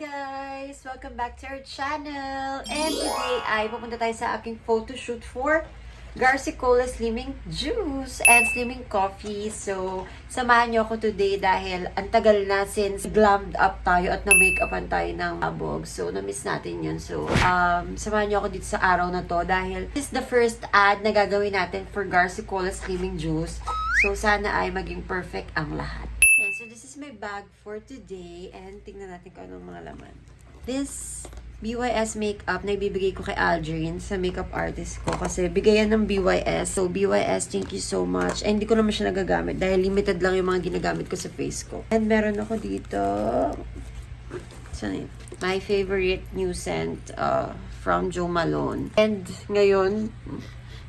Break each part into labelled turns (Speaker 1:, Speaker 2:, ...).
Speaker 1: guys! Welcome back to our channel! And today ay pupunta tayo sa aking photoshoot for Garcicola Slimming Juice and Slimming Coffee. So, samahan niyo ako today dahil ang tagal na since glammed up tayo at na-makeupan tayo ng abog. So, na-miss natin yun. So, samahan niyo ako dito sa araw na to dahil this is the first ad na gagawin natin for Garcicola Slimming Juice. So, sana ay maging perfect ang lahat. So, this is my bag for today. And tingnan natin kung anong mga laman. This BYS makeup na ibibigay ko kay Aldrin sa makeup artist ko. Kasi bigayan ng BYS. So, BYS, thank you so much. And hindi ko naman siya nagagamit dahil limited lang yung mga ginagamit ko sa face ko. And meron ako dito. Saan yun? My favorite new scent from Jo Malone. And ngayon,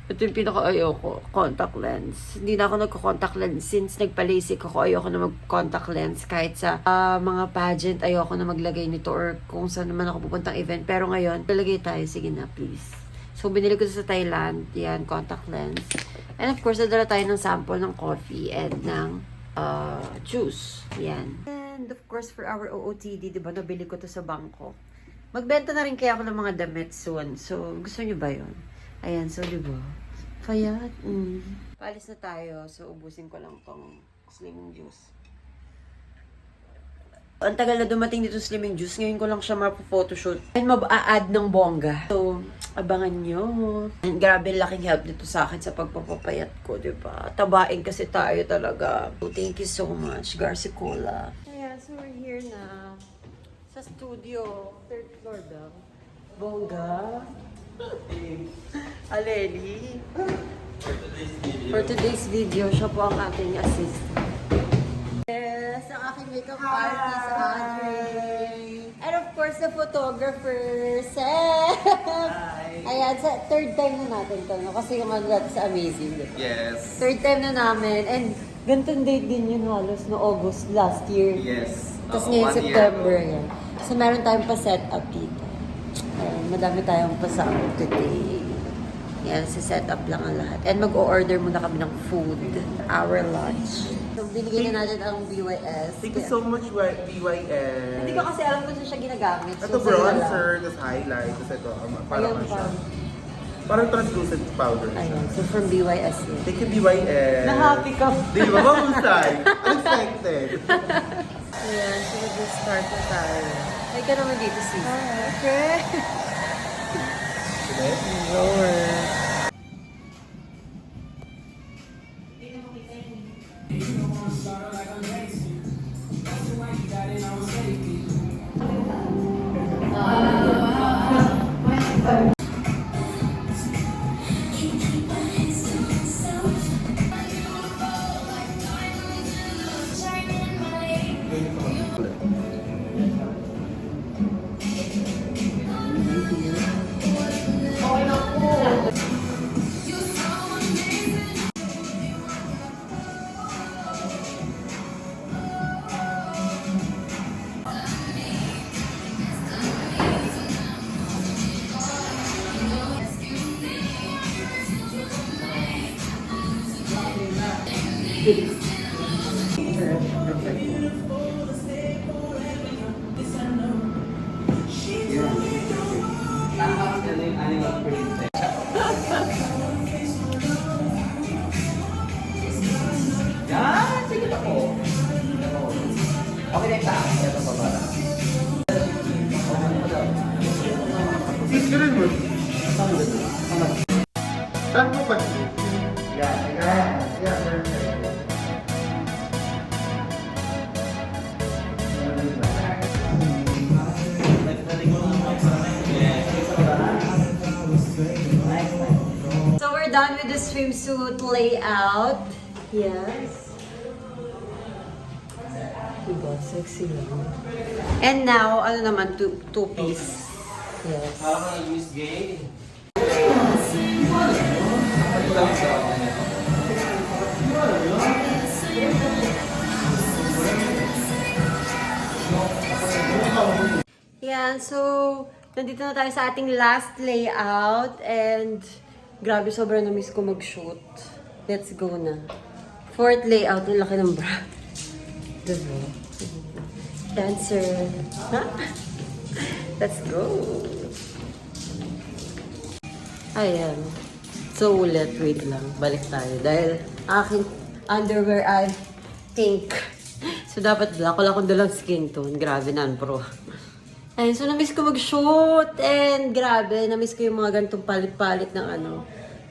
Speaker 1: ito yung pinaka-ayaw ko, contact lens. Hindi na ako nagko-contact lens since nagpa-LASIK ako. Ayoko na mag-contact lens kahit sa mga pageant. Ayoko na maglagay nito or kung saan naman ako pupuntang event. Pero ngayon, lalagay tayo. Sige na, please. So, binili ko sa Thailand. Yan, contact lens. And of course, nadala tayo ng sample ng coffee and ng juice. Yan. And of course, for our OOTD, diba, nabili ko to sa bangko. Magbenta na rin kaya ako ng mga damit soon. So, gusto nyo ba yun? Ayan, so diba? Kaya, paalis na tayo. So, ubusin ko lang tong slimming juice. Ang tagal na dumating dito slimming juice. Ngayon ko lang siya mapo-photoshoot. And mab-a-add ng bongga. So, abangan nyo. And grabe laking help dito sa akin sa pagpapapayat ko, diba? Tabain kasi tayo talaga. So, thank you so much, Garcicola. Ayan, so we're here na sa studio. 3rd floor daw. Bongga. Aleli. For today's video, siya po ang aking assistant. Yes, ang aking makeup artist, Audrey. And of course, the photographer, Seth. Ayan, sa 3rd time na natin to, no? Kasi yung sa Amazing.
Speaker 2: Yes.
Speaker 1: 3rd time na namin. And ganitong date din yun halos no August last year.
Speaker 2: Yes.
Speaker 1: Tapos ngayon September. Yan. So meron tayong pa-set up dito. Madami tayong pasabog today. Yan, si-set up lang ang lahat. And mag-o-order muna kami ng food. Our lunch. So, binigyan na natin ang BYS.
Speaker 2: Thank you so much, BYS.
Speaker 1: Hindi ko kasi alam kung saan siya ginagamit.
Speaker 2: Ito bronzer, tapos highlight, tapos ito, parang
Speaker 1: Ayun,
Speaker 2: siya. Parang translucent powder siya.
Speaker 1: Ayun, so from BYS yun.
Speaker 2: Thank you, BYS.
Speaker 1: Na-happy ka.
Speaker 2: Di ba? Mahusay. Unexpected.
Speaker 1: Ayan, so mag-start na tayo. Ay ka naman dito, sis.
Speaker 3: Okay.
Speaker 1: Lower.
Speaker 2: Okay na ito. Ito pa ba? Sis, ganun mo. Saan mo ba?
Speaker 1: So we're done with the swimsuit layout. Yes. Diba? Sexy lang. And now, ano naman, two-piece. Yes. Yan, so, nandito na tayo sa ating last layout and grabe, sobrang na-miss ko mag-shoot. Let's go na. 4th layout, ang laki ng bra. Diba? Dancer. Ha? Let's go! Ayan. So, ulit. Wait lang. Balik tayo. Dahil aking underwear ay pink. So, dapat black. Wala akong dalang skin tone. Grabe na, bro. Ayun, so na-miss ko mag-shoot. And grabe, na-miss ko yung mga ganitong palit-palit ng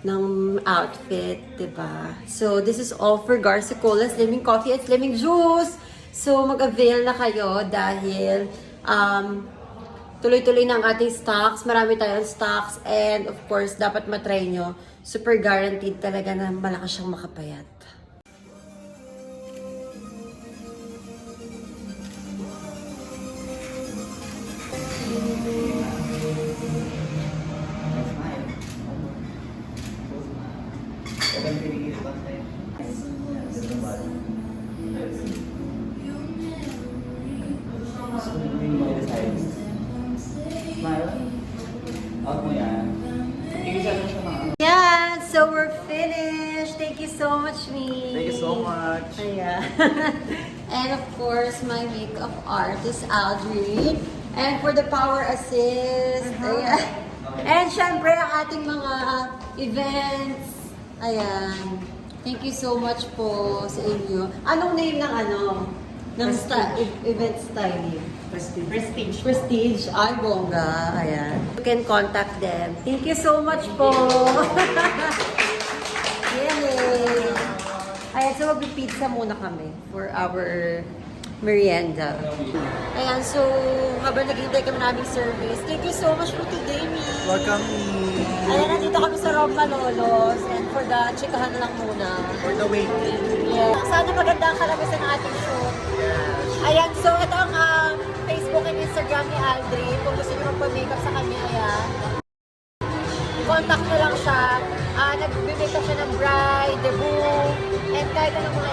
Speaker 1: ng outfit, diba? So, this is all for Garcicola Slimming Coffee at Slimming Juice. So, mag-avail na kayo dahil tuloy-tuloy na ang ating stocks. Marami tayong stocks. And of course, dapat matry nyo. Super guaranteed talaga na malakas siyang makapayat. Yeah, so we're finished. Thank you so much, me.
Speaker 2: Thank you so much.
Speaker 1: Ayan. And of course, my makeup artist, Aldrin. And for the power assist. Ayan. And syempre, ang ating mga events. Ayan. Thank you so much po sa inyo. Anong name ng ng event styling?
Speaker 3: Prestige.
Speaker 1: Prestige. Ay, bongga. Ayan. You can contact them. Thank you so much po. Yay! Ayan, so mag-pizza muna kami for our merienda. Ayan, so habang naghihintay kami naming service, thank you so much for today, Mi.
Speaker 2: Welcome.
Speaker 1: Ayan, nandito kami sa Roma Lolos and for the chikahan lang muna.
Speaker 2: For the waiting.
Speaker 1: Yeah. Sana maganda ang kalabasan ng ating show. Ayan, so ito ang Facebook and Instagram ni Aldri. Kung gusto niyo magpa-makeup sa kanya, ayan. Contact nyo lang siya. Nag-makeup siya ng bride, debut, and kahit anong mga